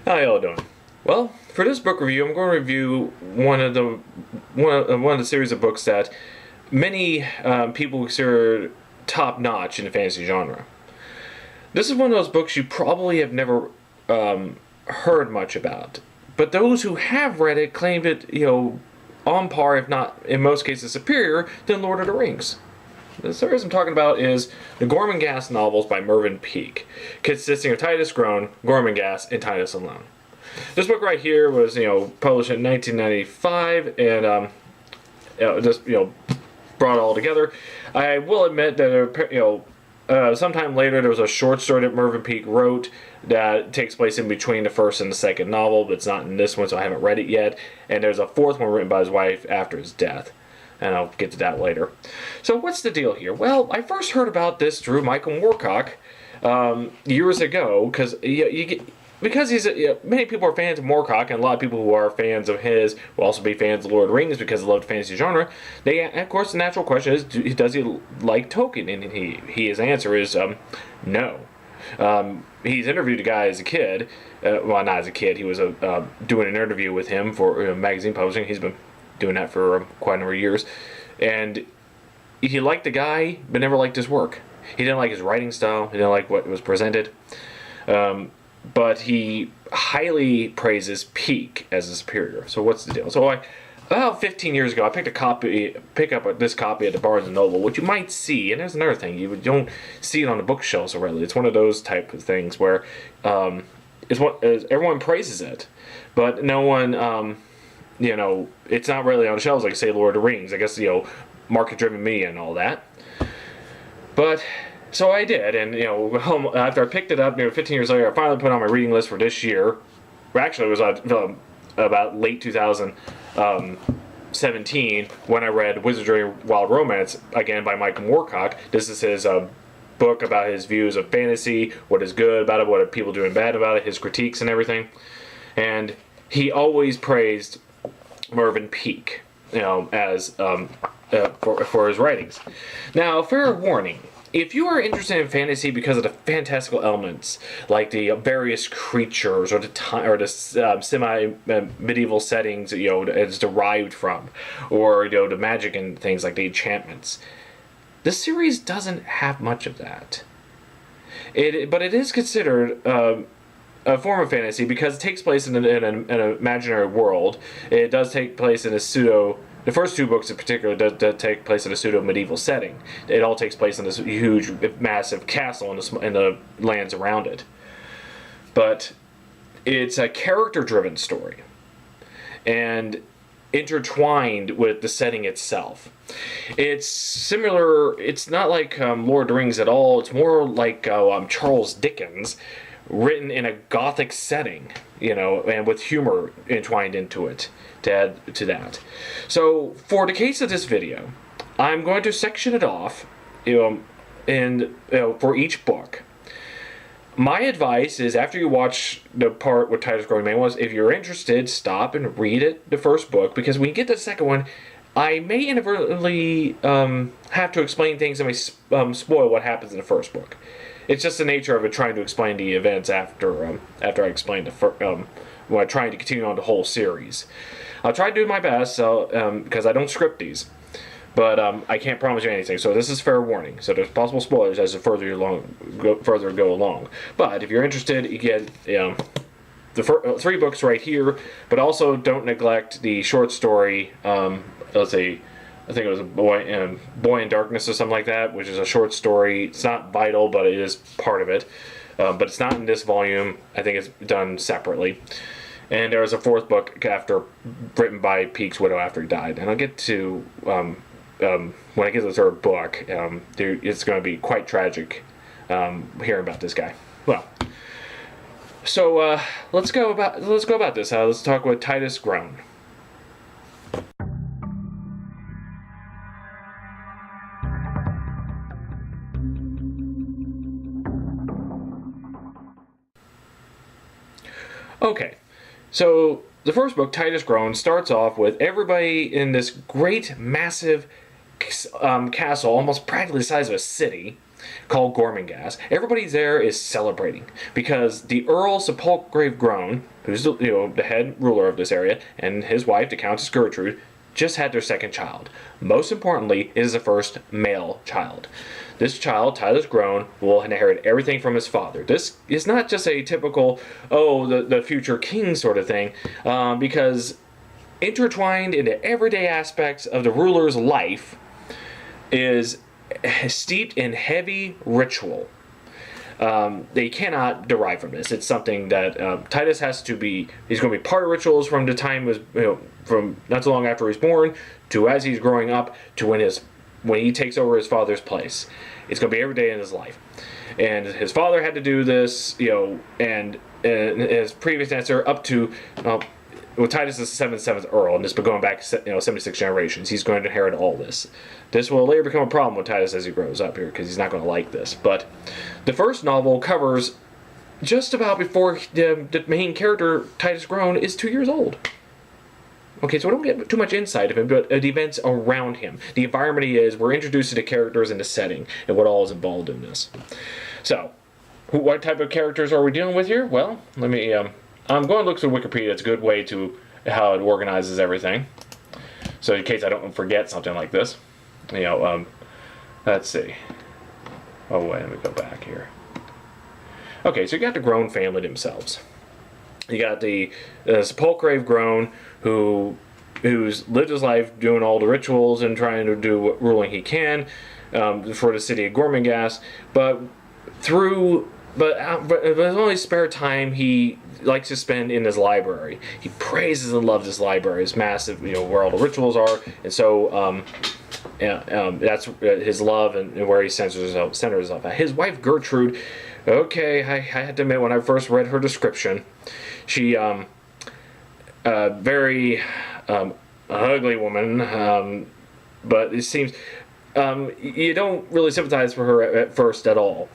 How y'all doing? Well, for this book review, I'm going to review one of the series of books that many people consider top notch in the fantasy genre. This is one of those books you probably have never heard much about, but those who have read it claimed it, on par, if not in most cases superior, than Lord of the Rings. The series I'm talking about is the Gormenghast novels by Mervyn Peake, consisting of Titus Groan, Gormenghast, and Titus Alone. This book right here was, published in 1995, and just brought it all together. I will admit that sometime later there was a short story that Mervyn Peake wrote that takes place in between the first and the second novel, but it's not in this one, so I haven't read it yet. And there's a fourth one written by his wife after his death. And I'll get to that later. So what's the deal here? Well, I first heard about this through Michael Moorcock years ago, because many people are fans of Moorcock, and a lot of people who are fans of his will also be fans of Lord of the Rings because they love the fantasy genre. Of course, the natural question is, does he like Tolkien? And his answer is no. He's interviewed a guy as a kid. Well, not as a kid. He was doing an interview with him for magazine publishing. He's been doing that for quite a number of years, and he liked the guy but never liked his work. He didn't like his writing style, he didn't like what was presented, but he highly praises Peake as a superior. So what's the deal? So about 15 years ago, I picked up this copy at the Barnes & Noble, which you might see, and there's another thing, you don't see it on the bookshelf so readily. It's one of those type of things where everyone praises it, but no one it's not really on shelves like, say, Lord of the Rings. I guess, market-driven media and all that. But, so I did, and, after I picked it up, 15 years later, I finally put it on my reading list for this year. Well, actually, it was about late 2017 when I read Wizardry Wild Romance, again, by Michael Moorcock. This is his book about his views of fantasy, what is good about it, what are people doing bad about it, his critiques and everything. And he always praised Mervyn Peake, as for his writings. Now, fair warning: if you are interested in fantasy because of the fantastical elements, like the various creatures or the semi-medieval settings, it's derived from, or the magic and things like the enchantments, the series doesn't have much of that. But it is considered a form of fantasy because it takes place in an imaginary world. It does take place in the first two books in particular does take place in a pseudo-medieval setting. It all takes place in this huge, massive castle and the lands around it. But it's a character-driven story and intertwined with the setting itself. It's similar, it's not like Lord of the Rings at all. It's more like Charles Dickens, written in a gothic setting, and with humor entwined into it to add to that. So, for the case of this video, I'm going to section it off, for each book. My advice is, after you watch the part where Titus Groan was, if you're interested, stop and read the first book, because when you get to the second one, I may inadvertently have to explain things that may spoil what happens in the first book. It's just the nature of it, trying to explain the events after I explain when I'm trying to continue on the whole series. I'll try to do my best, because I don't script these, but I can't promise you anything. So this is fair warning. So there's possible spoilers as the further go along. But if you're interested, you get the three books right here. But also don't neglect the short story. I think it was a Boy in Darkness or something like that, which is a short story. It's not vital, but it is part of it. But it's not in this volume. I think it's done separately. And there's a fourth book written by Peake's widow after he died. And I'll get to, when I get to the third book, it's going to be quite tragic hearing about this guy. Well, so let's go about this. Let's talk with Titus Groan. Okay, so the first book, Titus Groan, starts off with everybody in this great, massive castle, almost practically the size of a city, called Gormenghast. Everybody there is celebrating because the Earl Sepulchrave Groan, who's the head ruler of this area, and his wife, the Countess Gertrude, just had their second child. Most importantly, it is the first male child. This child, Titus Groan, will inherit everything from his father. This is not just a typical, the future king sort of thing, because intertwined into everyday aspects of the ruler's life is steeped in heavy ritual. They cannot derive from this. It's something that Titus has to be. He's going to be part of rituals from the time from not so long after he's born to as he's growing up to when he takes over his father's place. It's going to be every day in his life. And his father had to do this, and his previous answer up to. Titus is the seventh Earl, and this been going back 76 generations. He's going to inherit all this. This will later become a problem with Titus as he grows up here, because he's not going to like this. But the first novel covers just about before the main character, Titus Groan, is 2 years old. Okay, so we don't get too much insight of him, but the events around him. The environment he is, we're introduced to the characters and the setting, and what all is involved in this. So, what type of characters are we dealing with here? Well, let me... I'm going to look through Wikipedia. It's a good way to how it organizes everything. So in case I don't forget something like this. Let's see. Oh, wait, let me go back here. Okay, so you got the Groan family themselves. You got the Sepulchrave Groan, who's lived his life doing all the rituals and trying to do what ruling he can for the city of Gormenghast, but his only spare time he likes to spend in his library. He praises and loves his library. It's massive, where all the rituals are, and so that's his love and where he centers himself at. His wife Gertrude, okay, I had to admit when I first read her description, she very ugly woman, but it seems you don't really sympathize for her at first at all.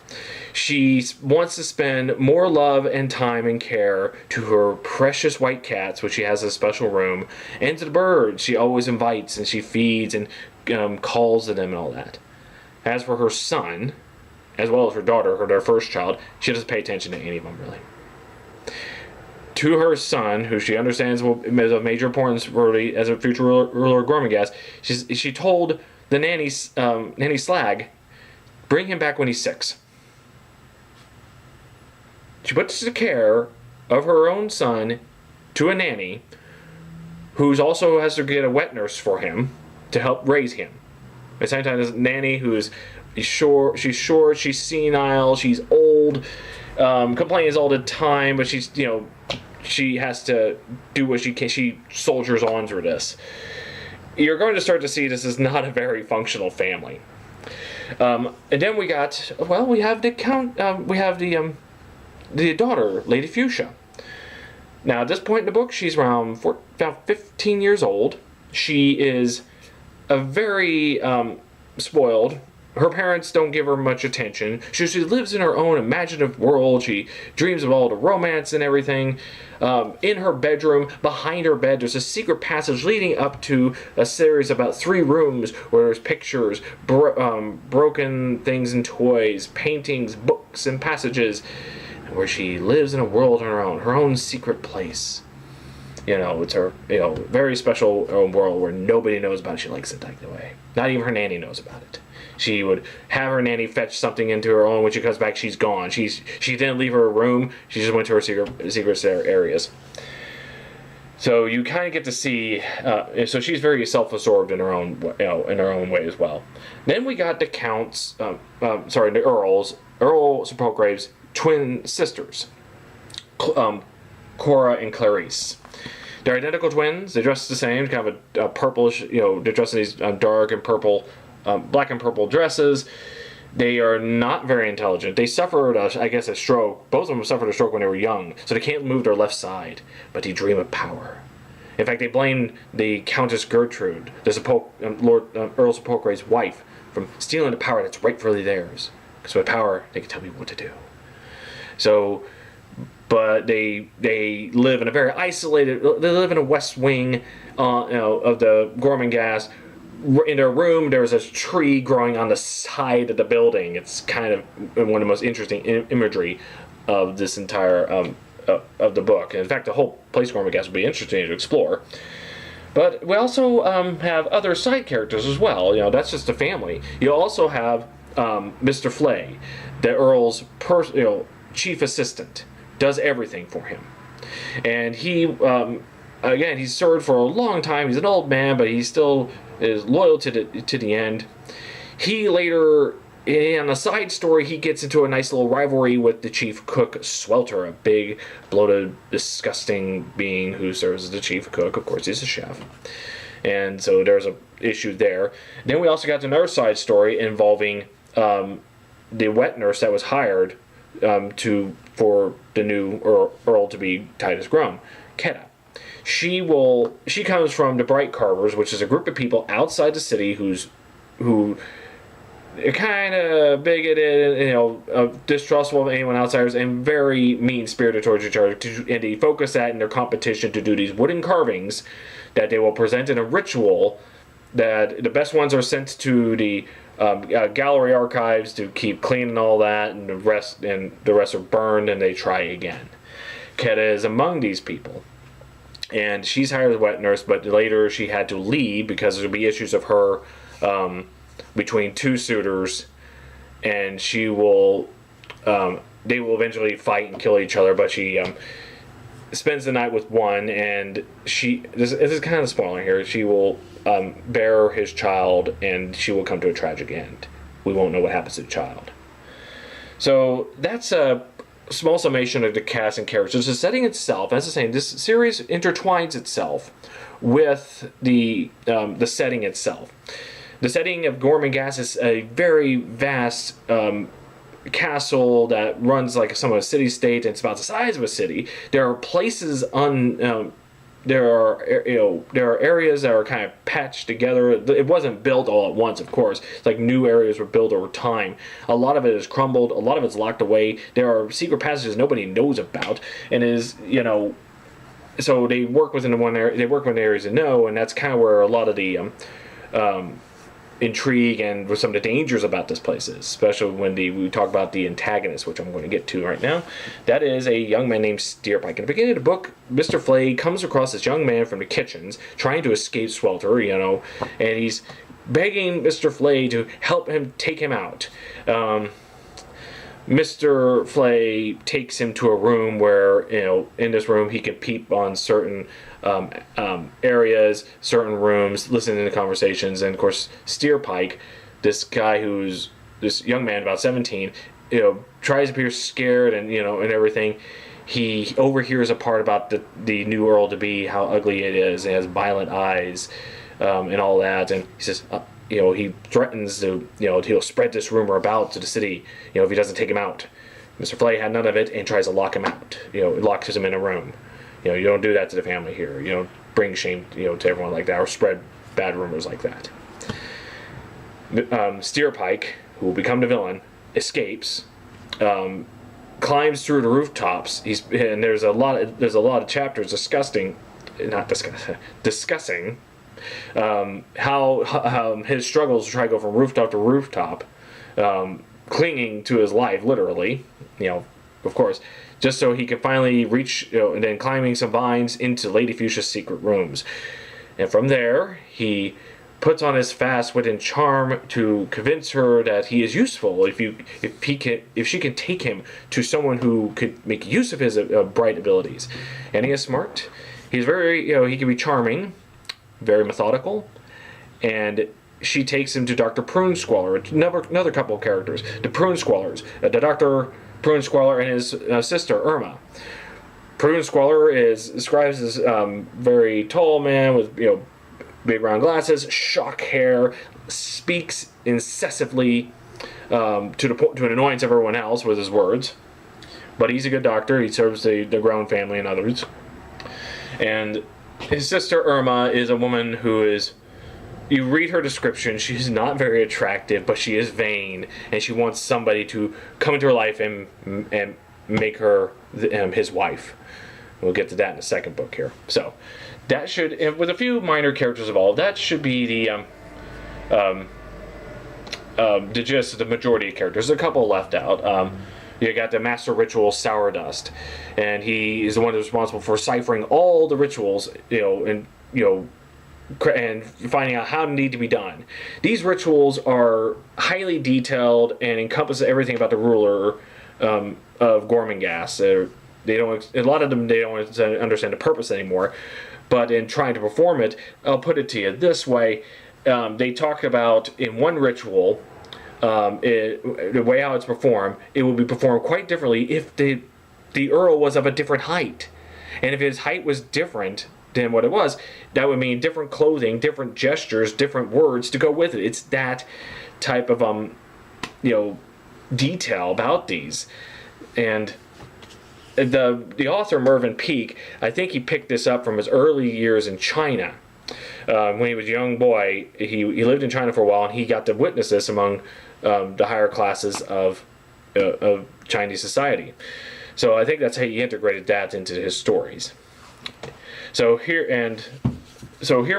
She wants to spend more love and time and care to her precious white cats, which she has in a special room, and to the birds she always invites and she feeds and calls to them and all that. As for her son, as well as her daughter, their first child, she doesn't pay attention to any of them really. To her son, who she understands is of major importance really as a future ruler of Gormenghast, she told the nanny Slag, bring him back when he's 6. She puts the care of her own son to a nanny who also has to get a wet nurse for him to help raise him. At the same time, this nanny she's short, she's senile, she's old, complains all the time, but she's, she has to do what she can. She soldiers on through this. You're going to start to see this is not a very functional family. And then we have the daughter, Lady Fuchsia. Now, at this point in the book, she's around 15 years old. She is a very spoiled. Her parents don't give her much attention. She lives in her own imaginative world. She dreams of all the romance and everything. In her bedroom, behind her bed, there's a secret passage leading up to a series of about 3 rooms where there's pictures, broken things and toys, paintings, books, and passages, where she lives in a world on her own secret place. It's her, very special world where nobody knows about it. She likes it that way. Not even her nanny knows about it. She would have her nanny fetch something into her own. When she comes back, she's gone. She didn't leave her room. She just went to her secret areas. So you kind of get to see. So she's very self-absorbed in her own, way as well. Then we got the the Earls, Earl Sepulchrave's twin sisters, Cora and Clarice. They're identical twins. They dress the same, kind of a purplish. They're dressed in these dark and purple. Black and purple dresses. They are not very intelligent. They suffered, a stroke. Both of them suffered a stroke when they were young, so they can't move their left side, but they dream of power. In fact, they blame the Countess Gertrude, Earl Sepulchrave's wife, from stealing the power that's rightfully theirs. Because with power, they can tell people what to do. So, but they live in a very isolated. They live in a west wing, of the Gormenghast, in their room, there was a tree growing on the side of the building. It's kind of one of the most interesting imagery of this entire of the book. In fact, the whole place Gormenghast would be interesting to explore. But we also have other side characters as well. That's just a family. You also have Mr. Flay, the Earl's chief assistant, does everything for him, and he again, he's served for a long time. He's an old man, but he still is loyal to the end. He later, in a side story, he gets into a nice little rivalry with the chief cook, Swelter, a big, bloated, disgusting being who serves as the chief cook. Of course, he's a chef. And so there's an issue there. Then we also got another side story involving the wet nurse that was hired for the new Earl to be Titus Groan, Keta. She comes from the Bright Carvers, which is a group of people outside the city who are kind of bigoted, distrustful of anyone outsiders, and very mean-spirited towards each other. And they focus that in their competition to do these wooden carvings that they will present in a ritual. That the best ones are sent to the gallery archives to keep clean and all that, and the rest are burned and they try again. Keta is among these people. And she's hired as a wet nurse, but later she had to leave because there would be issues of her between two suitors, and they will eventually fight and kill each other. But she spends the night with one, and this is kind of spoiling here. She will bear his child, and she will come to a tragic end. We won't know what happens to the child. So that's a small summation of the cast and characters. The setting itself, as I was saying, this series intertwines itself with the setting itself. The setting of Gormenghast is a very vast castle that runs like some of a city-state, and it's about the size of a city. There are places there are areas that are kind of patched together. It wasn't built all at once, of course. It's like new areas were built over time. A lot of it is crumbled. A lot of it's locked away. There are secret passages nobody knows about, and so they work within the one area. They work within areas they know, and that's kind of where a lot of the intrigue and with some of the dangers about this place is, especially when we talk about the antagonist, which I'm going to get to right now. That is a young man named Steerpike. In the beginning of the book, Mr. Flay comes across this young man from the kitchens trying to escape Swelter, and he's begging Mr. Flay to help him take him out. Mr. Flay takes him to a room where, in this room he can peep on certain areas, certain rooms, listening to conversations, and of course Steerpike, this young man about 17, tries to appear scared and and everything. He overhears a part about the new Earl to be, how ugly it is. It has violent eyes, and all that, and he says, he threatens to, he'll spread this rumor about to the city, if he doesn't take him out. Mr. Flay had none of it and tries to lock him out. Locks him in a room. You don't do that to the family here. You don't bring shame, to everyone like that, or spread bad rumors like that. Steerpike, who will become the villain, escapes, climbs through the rooftops. And there's a lot of chapters discussing how his struggles to try to go from rooftop to rooftop, clinging to his life, literally, of course, just so he can finally reach, and then climbing some vines into Lady Fuchsia's secret rooms. And from there, he puts on his fast wit and charm to convince her that he is useful if she can take him to someone who could make use of his bright abilities. And he is smart. He's very, he can be charming, very methodical, and she takes him to Dr. Prunesqualler, another couple of characters, the Prunesquallers, the Dr. Prunesqualler and his sister Irma. Prunesqualler is described as very tall man with big round glasses, shock hair, speaks incessantly to an annoyance of everyone else with his words. But he's a good doctor. He serves the Groan family and others. And his sister Irma is a woman who is, you read her description, she's not very attractive, but she is vain, and she wants somebody to come into her life and make her his wife. We'll get to that in the second book here. So that should, with a few minor characters involved, that should be the gist of the majority of characters. There's a couple left out. You got the Master Ritual Sourdust, and he is the one who's responsible for ciphering all the rituals, and finding out how they need to be done. These rituals are highly detailed and encompass everything about the ruler of Gormenghast. They don't. A lot of them they don't understand the purpose anymore. But in trying to perform it, I'll put it to you this way: they talk about in one ritual. The way how it's performed, it will be performed quite differently if the Earl was of a different height, and if his height was different than what it was, that would mean different clothing, different gestures, different words to go with it. It's that type of detail about these, and the author Mervyn Peake, I think he picked this up from his early years in China. When he was a young boy, he lived in China for a while, and he got to witness this among the higher classes of Chinese society. So I think that's how he integrated that into his stories. So here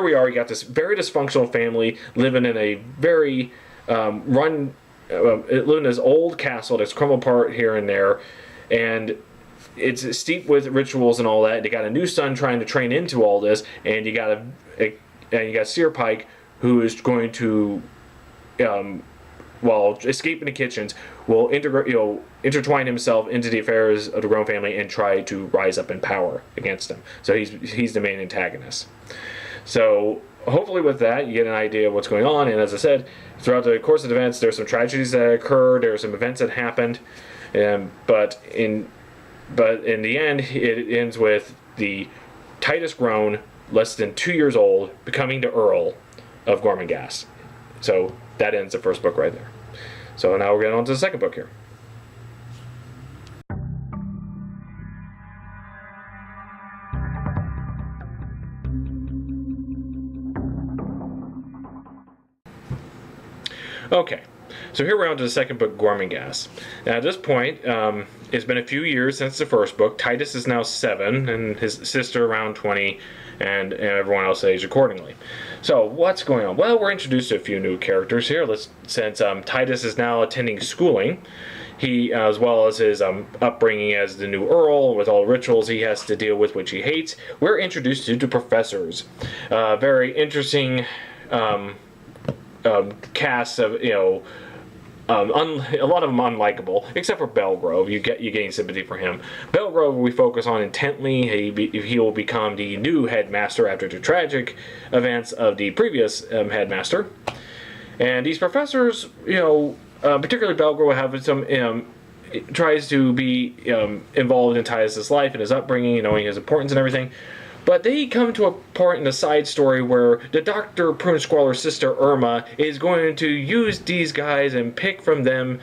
we are. We got this very dysfunctional family living in a very living in this old castle that's crumbled apart here and there, and it's steeped with rituals and all that. They got a new son trying to train into all this, and you got Steerpike, who is going to, while escaping the kitchens, will intertwine himself into the affairs of the Groan family and try to rise up in power against them. So he's the main antagonist. So hopefully with that you get an idea of what's going on. And as I said, throughout the course of the events, there's some tragedies that occurred. There are some events that happened, but in the end, it ends with the Titus Groan, less than 2 years old, becoming the Earl of Gormenghast. So that ends the first book right there. So now we're getting on to the second book here. Okay, so here we're on to the second book, Gormenghast. Now at this point, it's been a few years since the first book. Titus is now 7, and his sister around 20, and everyone else aged accordingly. So what's going on? Well, we're introduced to a few new characters here. Since Titus is now attending schooling, he, as well as his upbringing as the new Earl, with all the rituals he has to deal with, which he hates, we're introduced to the professors. Very interesting cast of, a lot of them unlikable, except for Belgrove. You gain sympathy for him. Belgrove we focus on intently. He will become the new headmaster after the tragic events of the previous headmaster. And these professors, particularly Belgrove, will have some tries to be involved in Titus's life and his upbringing, knowing his importance and everything. But they come to a part in the side story where the Dr. Prunesqualler's sister Irma is going to use these guys and pick from them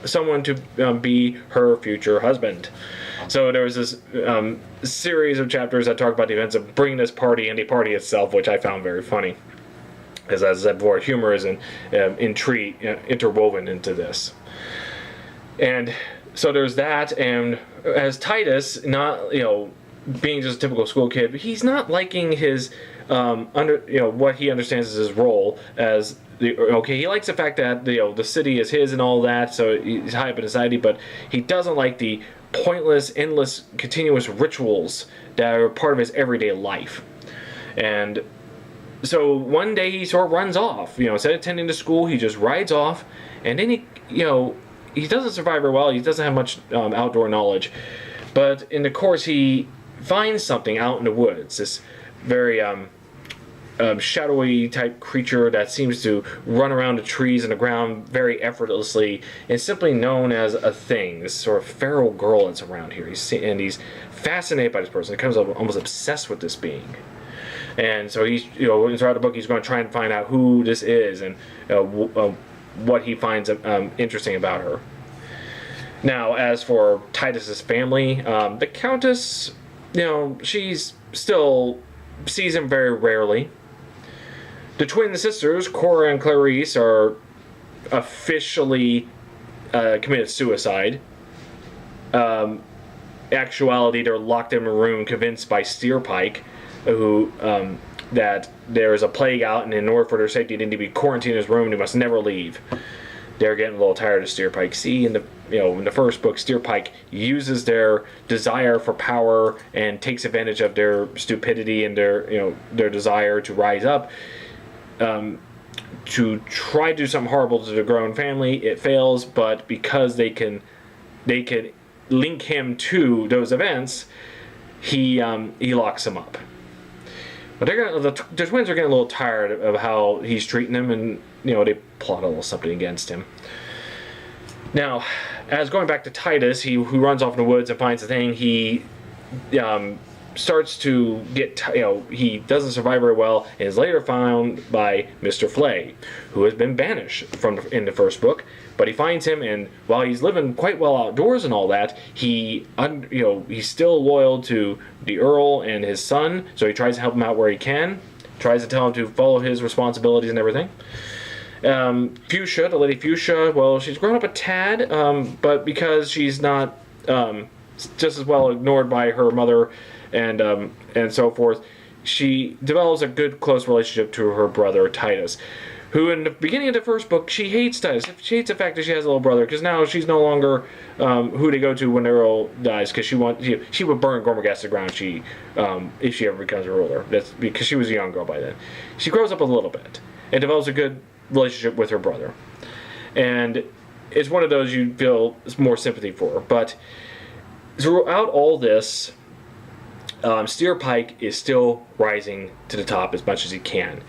someone to be her future husband. So there was this series of chapters that talk about the events of bringing this party and the party itself, which I found very funny. As I said before, humor is intrigue interwoven into this. And so there's that, and as Titus, not, being just a typical school kid, but he's not liking his what he understands as his role as he likes the fact that the city is his and all that, so he's high up in society, but he doesn't like the pointless, endless, continuous rituals that are part of his everyday life. And so one day he sort of runs off, instead of attending to school, he just rides off, and then he doesn't survive very well. He doesn't have much outdoor knowledge, but in the course he finds something out in the woods, this very shadowy type creature that seems to run around the trees and the ground very effortlessly, and simply known as a thing, this sort of feral girl that's around here. He's fascinated by this person. He becomes almost obsessed with this being. And so he's, throughout the book, he's going to try and find out who this is and what he finds interesting about her. Now, as for Titus's family, the Countess, she's still sees him very rarely. The twin sisters, Cora and Clarice, are officially committed suicide. Actuality, they're locked in a room, convinced by Steerpike, who that there is a plague out, and in order for their safety, they need to be quarantined in his room. They must never leave. They're getting a little tired of Steerpike. See, in the first book, Steerpike uses their desire for power and takes advantage of their stupidity and their desire to rise up, to try to do something horrible to the Groan family. It fails, but because they can link him to those events, he locks them up. But the twins are getting a little tired of how he's treating them, and they plot a little something against him. Now, as going back to Titus, who runs off in the woods and finds the thing, he starts to get, he doesn't survive very well, and is later found by Mr. Flay, who has been banished in the first book. But he finds him, and while he's living quite well outdoors and all that, he's still loyal to the Earl and his son, so he tries to help him out where he can, tries to tell him to follow his responsibilities and everything. Fuchsia, the Lady Fuchsia, well, she's grown up a tad, but because she's not just as well ignored by her mother and so forth, she develops a good, close relationship to her brother, Titus, who in the beginning of the first book, she hates Titus. She hates the fact that she has a little brother, because now she's no longer who they go to when Earl dies, because she would burn Gormenghast to the ground if she ever becomes a ruler. That's because she was a young girl by then. She grows up a little bit and develops a good relationship with her brother. And it's one of those you feel more sympathy for. But throughout all this, Steerpike is still rising to the top as much as he can.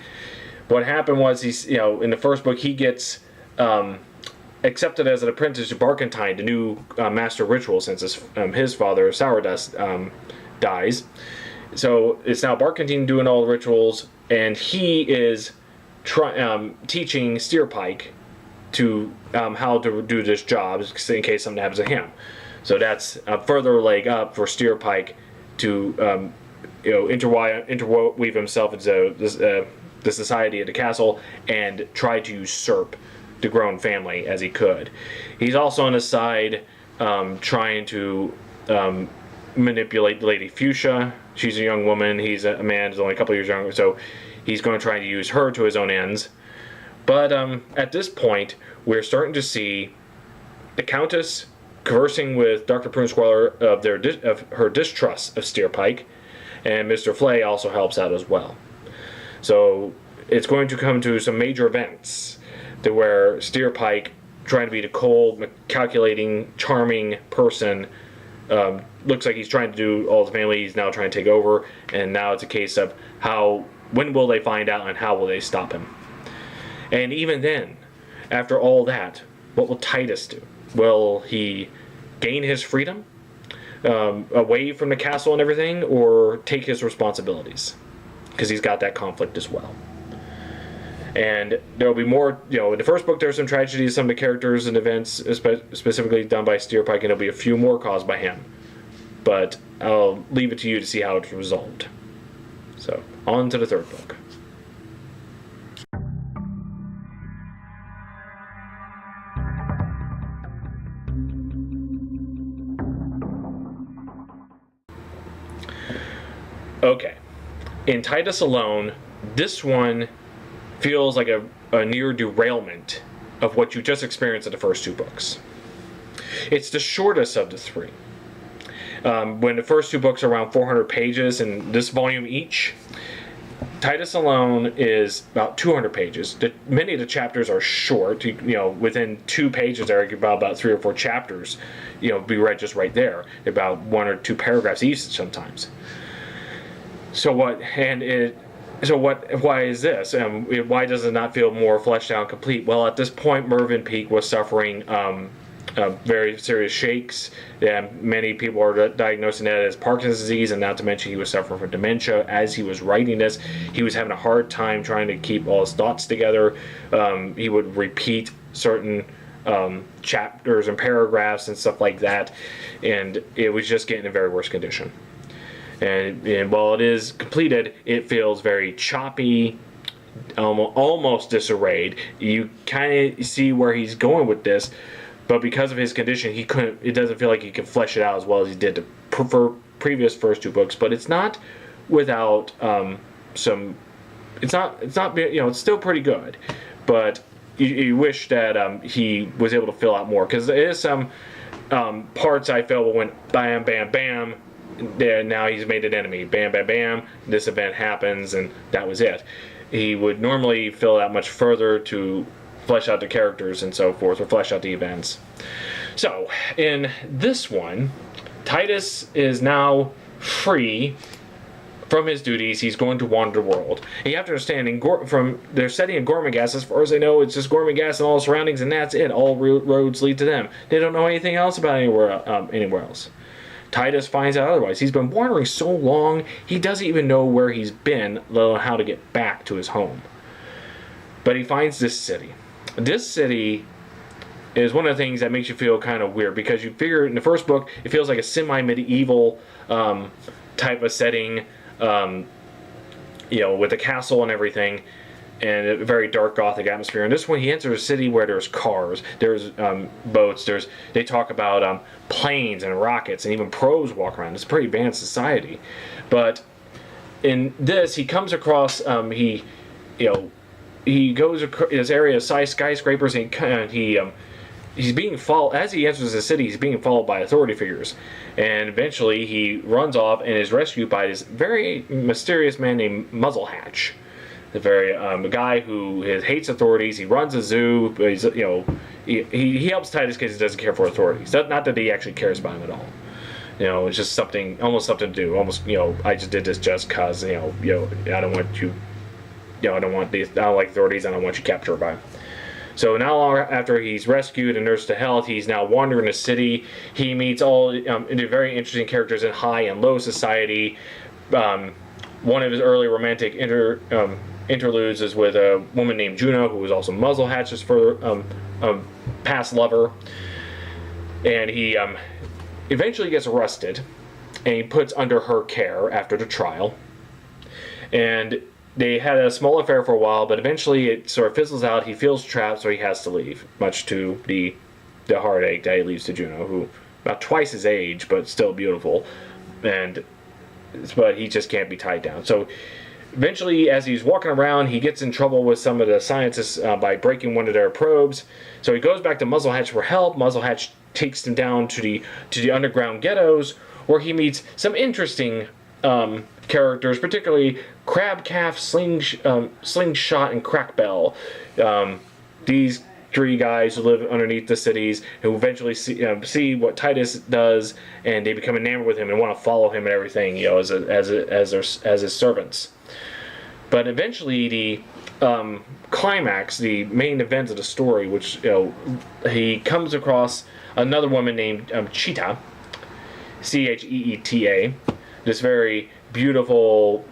What happened was he's, in the first book, he gets accepted as an apprentice to Barkentine, the new master ritual, since his father, Sourdust, dies. So it's now Barkentine doing all the rituals, and he is teaching Steerpike to how to do this job in case something happens to him. So that's a further leg up for Steerpike to interweave himself into the society of the castle and try to usurp the Groan family as he could. He's also on his side trying to manipulate the Lady Fuchsia. She's a young woman. He's a man who's only a couple of years younger, so he's going to try to use her to his own ends. But at this point, we're starting to see the Countess conversing with Dr. Prunesqualler of her distrust of Steerpike, and Mr. Flay also helps out as well. So it's going to come to some major events to where Steerpike, trying to be the cold, calculating, charming person, looks like he's trying to do all the family. He's now trying to take over, and now it's a case of when will they find out and how will they stop him? And even then, after all that, what will Titus do? Will he gain his freedom away from the castle and everything, or take his responsibilities? Because he's got that conflict as well. And there will be more, in the first book there's some tragedies, some of the characters and events specifically done by Steerpike, and there'll be a few more caused by him. But I'll leave it to you to see how it's resolved. So, on to the third book. Okay. In Titus Alone, this one feels like a near derailment of what you just experienced in the first two books. It's the shortest of the three. When the first two books are around 400 pages in this volume each, Titus Alone is about 200 pages. Many of the chapters are short. Within 2 pages there, about 3 or 4 chapters, be read just right there. About 1 or 2 paragraphs each sometimes. Why is this? Why does it not feel more fleshed out and complete? Well, at this point, Mervyn Peake was suffering very serious shakes. Many people are diagnosing that as Parkinson's disease, and not to mention he was suffering from dementia. As he was writing this, he was having a hard time trying to keep all his thoughts together. He would repeat certain chapters and paragraphs and stuff like that, and it was just getting in very worse condition. And while it is completed, it feels very choppy, almost disarrayed. You kind of see where he's going with this, but because of his condition, it doesn't feel like he can flesh it out as well as he did the previous first 2 books. But it's not without some it's not it's still pretty good, but you wish that he was able to fill out more, because there is some parts I felt went bam, bam, bam. There, now he's made an enemy. Bam, bam, bam. This event happens, and that was it. He would normally fill out much further to flesh out the characters and so forth, or flesh out the events. So, in this one, Titus is now free from his duties. He's going to wander the world. And you have to understand, they're setting in Gormenghast, as far as they know, it's just Gormenghast and all the surroundings, and that's it. All roads lead to them. They don't know anything else about anywhere else. Titus finds out otherwise. He's been wandering so long, he doesn't even know where he's been, let alone how to get back to his home. But he finds this city. This city is one of the things that makes you feel kind of weird, because you figure in the first book, it feels like a semi-medieval type of setting, with a castle and everything, and a very dark gothic atmosphere. And this one, he enters a city where there's cars, there's boats, they talk about planes and rockets, and even probes walk around. It's a pretty advanced society. But in this, he comes across he goes across this area of skyscrapers, and he's being followed. As he enters the city, he's being followed by authority figures, and eventually he runs off and is rescued by this very mysterious man named Muzzlehatch. A guy who hates authorities. He runs a zoo, but he's, he helps Titus because he doesn't care for authorities. Not that he actually cares about him at all. It's just almost something to do. Almost, I just did this just cause, I don't want you, I don't like authorities. I don't want you captured by them. So now, after he's rescued and nursed to health, he's now wandering the city. He meets all the very interesting characters in high and low society. One of his early romantic interludes is with a woman named Juno, who was also Muzzlehatch's past lover. And he eventually gets arrested, and he puts under her care after the trial. And they had a small affair for a while, but eventually it sort of fizzles out. He feels trapped, so he has to leave, much to the heartache that he leaves to Juno, who about twice his age, but still beautiful, but he just can't be tied down. So eventually, as he's walking around, he gets in trouble with some of the scientists by breaking one of their probes. So he goes back to Muzzlehatch for help. Muzzlehatch takes him down to the underground ghettos, where he meets some interesting characters, particularly Crabcalf, Slingshot, and Crackbell. These three guys who live underneath the cities, who eventually see what Titus does, and they become enamored with him and want to follow him and everything, as his servants. But eventually, the climax, the main event of the story, which he comes across another woman named Cheetah, Cheeta, this very beautiful,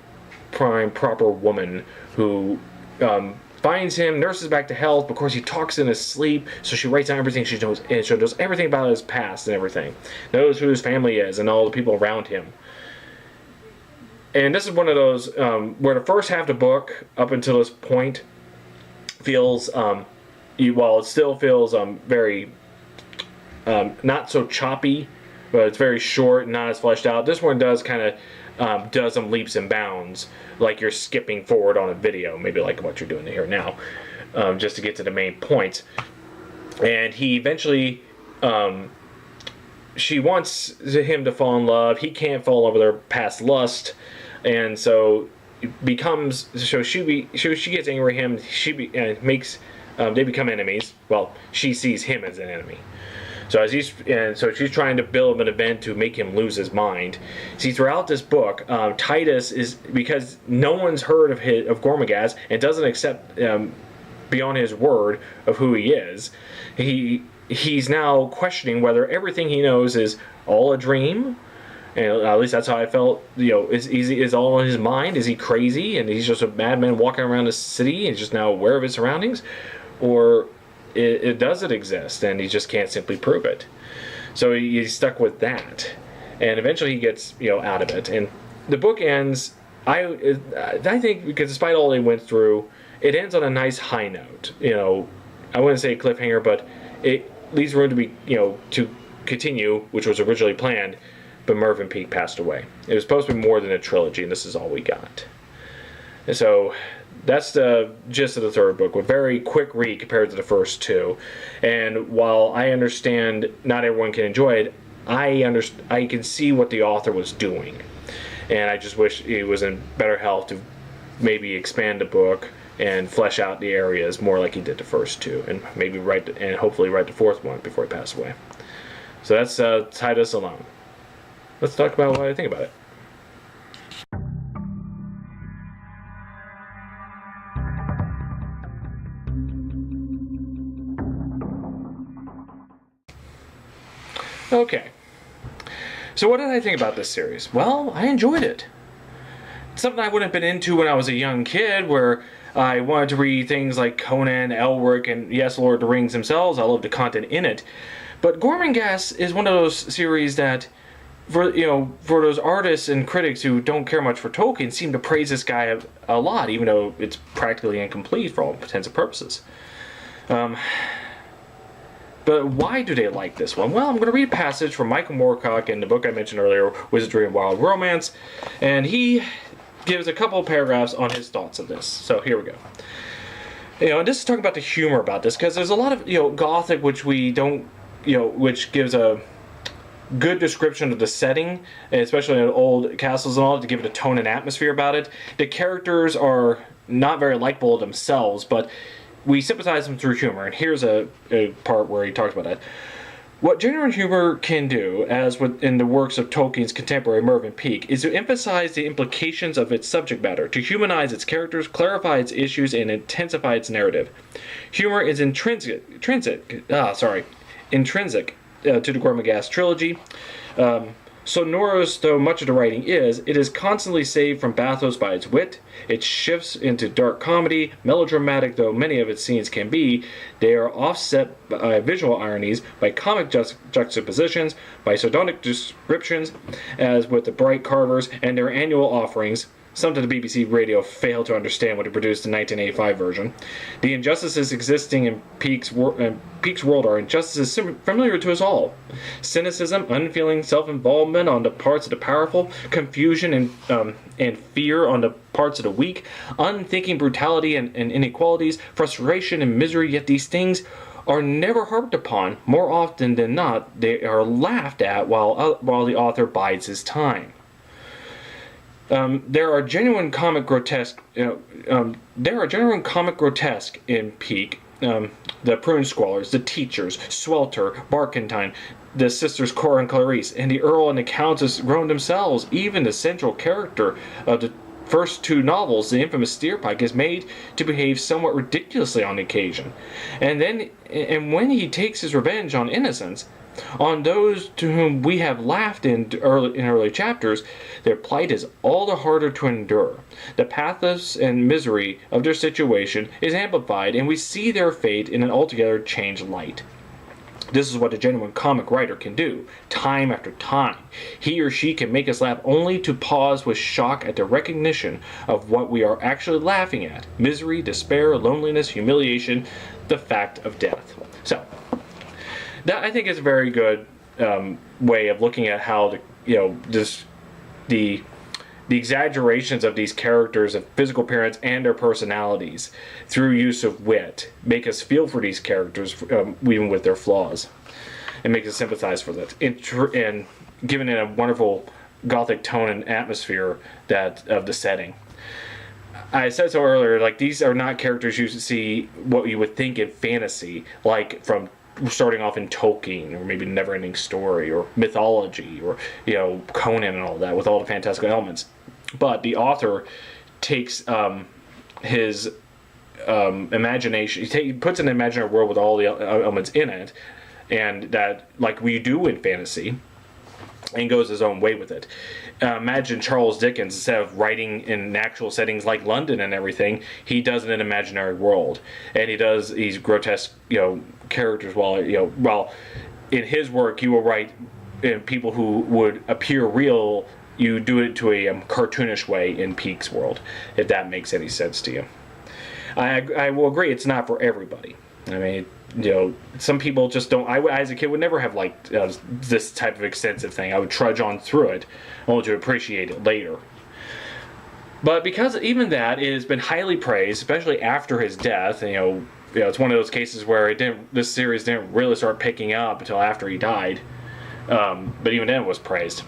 proper woman who finds him, nurses back to health. Of course, he talks in his sleep, so she writes down everything she knows, and she knows everything about his past and everything. Knows who his family is and all the people around him. And this is one of those where the first half of the book, up until this point, feels, while it still feels very not so choppy, but it's very short and not as fleshed out. This one does kind of does some leaps and bounds, like you're skipping forward on a video, maybe like what you're doing here now, just to get to the main points. And he eventually, she wants him to fall in love. He can't fall in love with her past lust, and so she gets angry at him. They become enemies. Well, she sees him as an enemy. So she's trying to build an event to make him lose his mind. See, throughout this book, Titus is, because no one's heard of Gormenghast and doesn't accept beyond his word of who he is. He's now questioning whether everything he knows is all a dream, and at least that's how I felt. Is all in his mind? Is he crazy and he's just a madman walking around the city and just now aware of his surroundings, or it does it exist and he just can't simply prove it? So he's stuck with that, and eventually he gets out of it. And the book ends, I think, because despite all they went through, it ends on a nice high note. I wouldn't say a cliffhanger, but it leaves room to be to continue, which was originally planned. But Mervyn Peake passed away. It was supposed to be more than a trilogy, and this is all we got. And so that's the gist of the third book. A very quick read compared to the first two. And while I understand not everyone can enjoy it, I can see what the author was doing. And I just wish he was in better health to maybe expand the book and flesh out the areas more like he did the first two, and maybe hopefully write the fourth one before he passed away. So that's Titus Alone. Let's talk about what I think about it. Okay. So what did I think about this series? Well, I enjoyed it. It's something I wouldn't have been into when I was a young kid, where I wanted to read things like Conan, Elric, and yes, Lord of the Rings themselves. I love the content in it. But Gormenghast is one of those series that, for those artists and critics who don't care much for Tolkien, seem to praise this guy a lot, even though it's practically incomplete for all intents and purposes. But why do they like this one? Well, I'm going to read a passage from Michael Moorcock in the book I mentioned earlier, Wizardry and Wild Romance, and he gives a couple of paragraphs on his thoughts of this. So here we go. And this is talking about the humor about this, because there's a lot of Gothic which we don't, which gives a good description of the setting, especially in old castles and all, to give it a tone and atmosphere about it. The characters are not very likable themselves, but we sympathize them through humor, and here's a part where he talks about that. What genuine humor can do, as in the works of Tolkien's contemporary Mervyn Peake, is to emphasize the implications of its subject matter, to humanize its characters, clarify its issues, and intensify its narrative. Humor is intrinsic to the Gormenghast trilogy. Sonorous though much of the writing is, it is constantly saved from bathos by its wit. It shifts into dark comedy. Melodramatic though many of its scenes can be, they are offset by visual ironies, by comic juxtapositions, by sardonic descriptions, as with the Bright Carvers and their annual offerings. Something the BBC Radio failed to understand when it produced the 1985 version. The injustices existing in Peake's world are injustices familiar to us all. Cynicism, unfeeling self-involvement on the parts of the powerful, confusion and fear on the parts of the weak, unthinking brutality and inequalities, frustration and misery, yet these things are never harped upon. More often than not, they are laughed at while the author bides his time. There are genuine comic grotesque in Peake. The Prune Squallers, the Teachers, Swelter, Barkentine, the sisters Cora and Clarice, and the Earl and the Countess Groan themselves. Even the central character of the first two novels, the infamous Steerpike, is made to behave somewhat ridiculously on occasion. And when he takes his revenge on innocents, on those to whom we have laughed in early chapters, their plight is all the harder to endure. The pathos and misery of their situation is amplified, and we see their fate in an altogether changed light. This is what a genuine comic writer can do, time after time. He or she can make us laugh only to pause with shock at the recognition of what we are actually laughing at: misery, despair, loneliness, humiliation, the fact of death. So, that I think is a very good way of looking at how the exaggerations of these characters of physical appearance and their personalities through use of wit make us feel for these characters, even with their flaws, and make us sympathize for that, and giving it a wonderful Gothic tone and atmosphere of the setting. I said so earlier, like, these are not characters you see what you would think in fantasy, like from starting off in Tolkien, or maybe Neverending Story, or mythology, or Conan and all that, with all the fantastical elements. But the author takes his imagination, he puts an imaginary world with all the elements in it, and that, like we do in fantasy, and goes his own way with it. Imagine Charles Dickens, instead of writing in actual settings like London and everything, he does it in an imaginary world, and he does these grotesque, characters. While in his work, you will write people who would appear real. You do it to a cartoonish way in Peake's world, if that makes any sense to you. I will agree, it's not for everybody. I mean, some people just don't. I, as a kid, would never have liked this type of extensive thing. I would trudge on through it, only to appreciate it later. But because even that, it has been highly praised, especially after his death. It's one of those cases where this series didn't really start picking up until after he died. But even then, it was praised.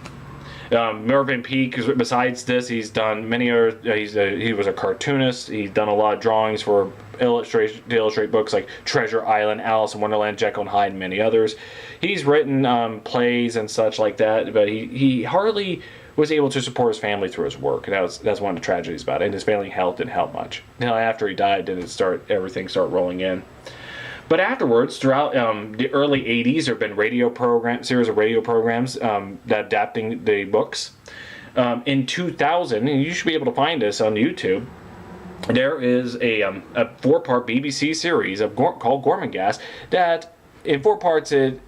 Mervyn Peake, besides this, he's done many other. He was a cartoonist. He's done a lot of drawings for to illustrate books like Treasure Island, Alice in Wonderland, Jekyll and Hyde, and many others. He's written plays and such like that, but he hardly was able to support his family through his work. And that's one of the tragedies about it. And his family health didn't help much. Now, after he died, everything start rolling in. But afterwards, throughout the early 80s, there have been series of radio programs that adapting the books. In 2000, and you should be able to find this on YouTube, there is a 4-part BBC series called Gormenghast that, in 4 parts, it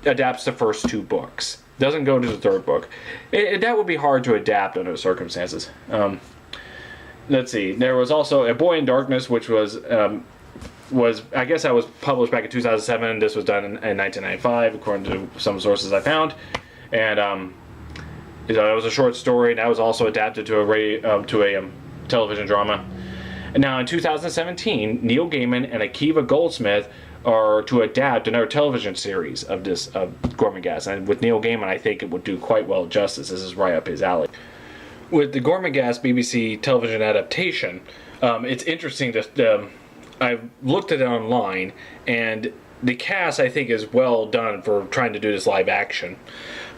adapts the first 2 books. Doesn't go to the 3rd book. That would be hard to adapt under the circumstances. Let's see. There was also A Boy in Darkness, which was I guess that was published back in 2007. This was done in 1995, according to some sources I found. And it was a short story, and that was also adapted to a television drama. And now in 2017, Neil Gaiman and Akiva Goldsmith are to adapt another television series of Gormenghast. And with Neil Gaiman, I think it would do quite well justice. This is right up his alley. With the Gormenghast BBC television adaptation, it's interesting to... I've looked at it online, and the cast, I think, is well done for trying to do this live action.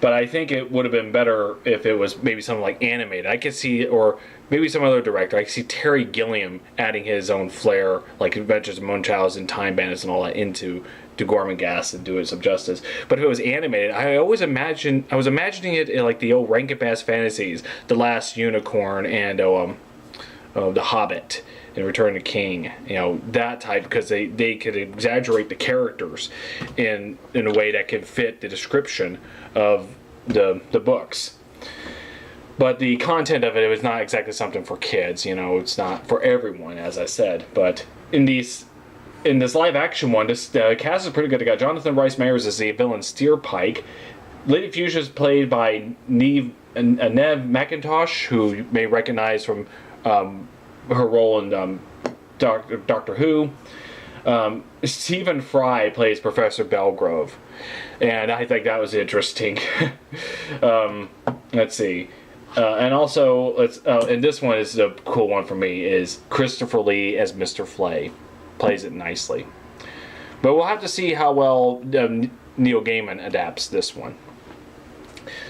But I think it would have been better if it was maybe something like animated. I could see, or maybe some other director, I could see Terry Gilliam adding his own flair, like Adventures of Munchausen and Time Bandits and all that, into Gormenghast and do it some justice. But if it was animated, I was imagining it like the old Rankin Bass fantasies, The Last Unicorn and The Hobbit and Return of the King, that type, because they could exaggerate the characters in a way that could fit the description of the books. But the content of it was not exactly something for kids. It's not for everyone, as I said. But in this live action one, the cast is pretty good. They got Jonathan Rhys Meyers as the villain Steerpike. Lady Fuchsia is played by Neve McIntosh, who you may recognize from her role in Doctor Who. Stephen Fry plays Professor Belgrove, and I think that was interesting. Let's see. And also, and this one is a cool one for me, is Christopher Lee as Mr. Flay. Plays it nicely. But we'll have to see how well Neil Gaiman adapts this one.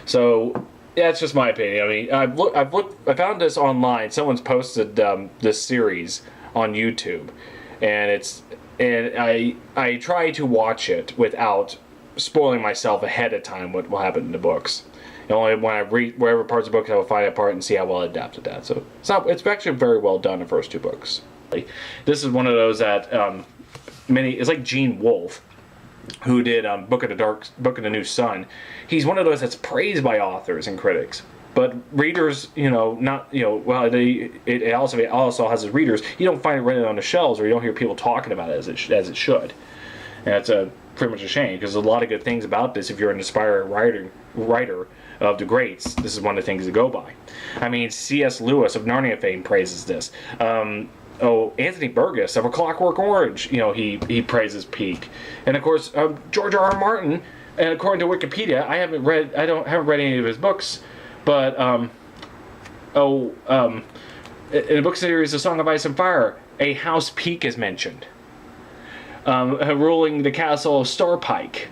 So, yeah, it's just my opinion. I mean, I found this online. Someone's posted this series on YouTube, and I try to watch it without spoiling myself ahead of time what will happen in the books. Only when I read wherever parts of the book, I will find it apart and see how well it adapted that. So it's actually very well done, the first 2 books. This is one of those that it's like Gene Wolfe, who did Book of the New Sun. He's one of those that's praised by authors and critics, but readers, it also has its readers. You don't find it written on the shelves, or you don't hear people talking about it as it should. And it's pretty much a shame, because there's a lot of good things about this. If you're an inspired writer of the greats, this is one of the things to go by. I mean, C.S. Lewis of Narnia fame praises this. Anthony Burgess of A Clockwork Orange, he praises Peake, and of course George R.R. Martin. And according to Wikipedia, I haven't read any of his books, but in the book series, The Song of Ice and Fire, a House Peake is mentioned, ruling the castle of Steerpike.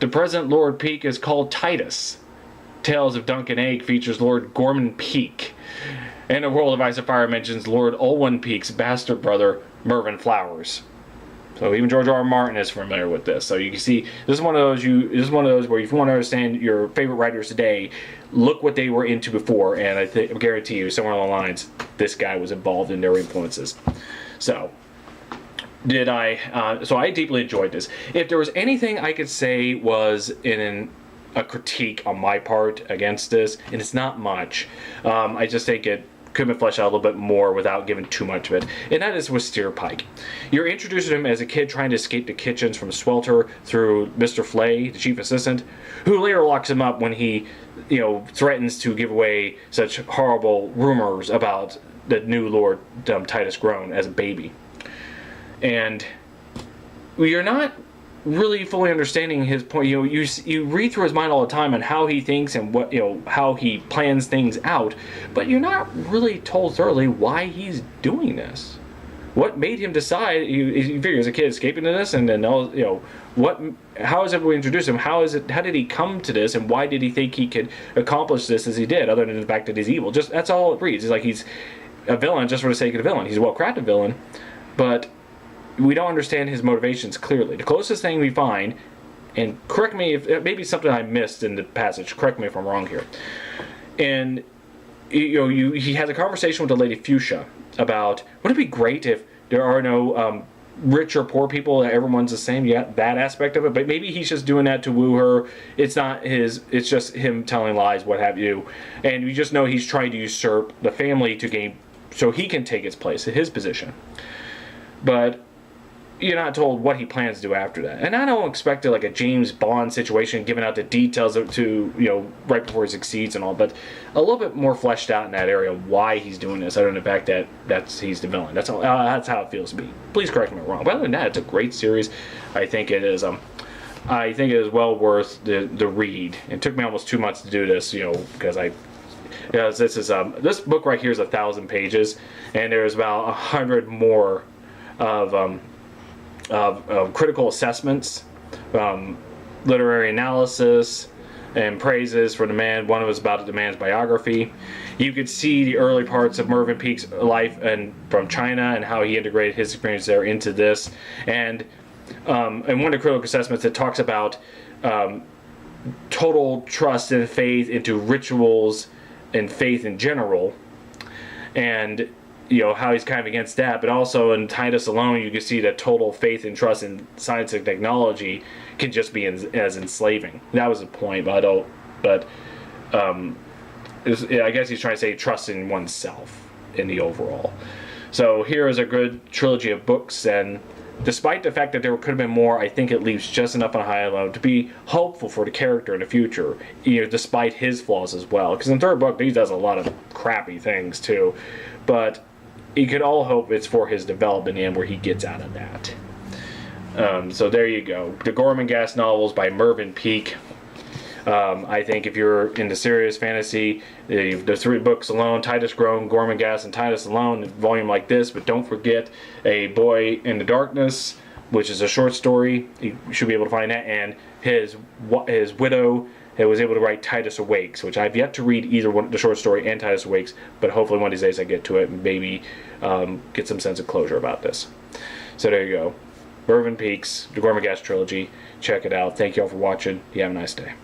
The present Lord Peake is called Titus. Tales of Duncan Egg features Lord Gorman Peake. And The World of Ice and Fire mentions Lord Olwen Peake's bastard brother, Mervyn Flowers. So even George R.R. Martin is familiar with this. So you can see, this is one of those where if you want to understand your favorite writers today, look what they were into before, and I guarantee you, somewhere along the lines, this guy was involved in their influences. So I deeply enjoyed this. If there was anything I could say was in a critique on my part against this, and it's not much, I just think it could have been fleshed out a little bit more without giving too much of it. And that is with Steerpike. You're introducing him as a kid trying to escape the kitchens from Swelter through Mr. Flay, the chief assistant, who later locks him up when he, threatens to give away such horrible rumors about the new Lord Titus Groan as a baby. And you're not really fully understanding his point. You read through his mind all the time on how he thinks and what how he plans things out, but you're not really told thoroughly why he's doing this. What made him decide? He figures a kid escaping to this, and then how is it we introduce him? How did he come to this, and why did he think he could accomplish this as he did? Other than the fact that he's evil, just that's all it reads. It's like he's a villain just for the sake of the villain. He's a well-crafted villain, but we don't understand his motivations clearly. The closest thing we find, and correct me if maybe something I missed in the passage. Correct me if I'm wrong here. And he has a conversation with the Lady Fuchsia about wouldn't it be great if there are no rich or poor people, that everyone's the same. You got that aspect of it, but maybe he's just doing that to woo her. It's not his. It's just him telling lies, what have you. And you just know he's trying to usurp the family to gain, so he can take its place, his position. But you're not told what he plans to do after that. And I don't expect it like a James Bond situation, giving out the details to right before he succeeds and all, but a little bit more fleshed out in that area why he's doing this, other than the fact that he's the villain. That's how it feels to me. Please correct me if I'm wrong. But other than that, it's a great series. I think it is. I think it is well worth the read. It took me almost 2 months to do this, because this book right here is 1,000 pages, and there's about 100 more of critical assessments, literary analysis, and praises for the man. One was about the man's biography. You could see the early parts of Mervyn Peake's life and from China and how he integrated his experience there into this. And one of the critical assessments, it talks about total trust and faith into rituals and faith in general, and how he's kind of against that. But also in Titus Alone, you can see that total faith and trust in science and technology can just be as enslaving. That was the point, but I guess he's trying to say trust in oneself in the overall. So here is a good trilogy of books, and despite the fact that there could have been more, I think it leaves just enough on a high level to be hopeful for the character in the future, despite his flaws as well. Because in the third book, he does a lot of crappy things too, but you could all hope it's for his development and where he gets out of that. So there you go. The Gormenghast novels by Mervyn Peake. I think if you're into serious fantasy, the 3 books alone, Titus Groan, Gormenghast, and Titus Alone, a volume like this. But don't forget A Boy in the Darkness, which is a short story. You should be able to find that. And his widow was able to write Titus Awakes, which I've yet to read either the short story and Titus Awakes, but hopefully one of these days I get to it and maybe get some sense of closure about this. So there you go. Mervyn Peake's The Gormenghast Trilogy. Check it out. Thank you all for watching. You have a nice day.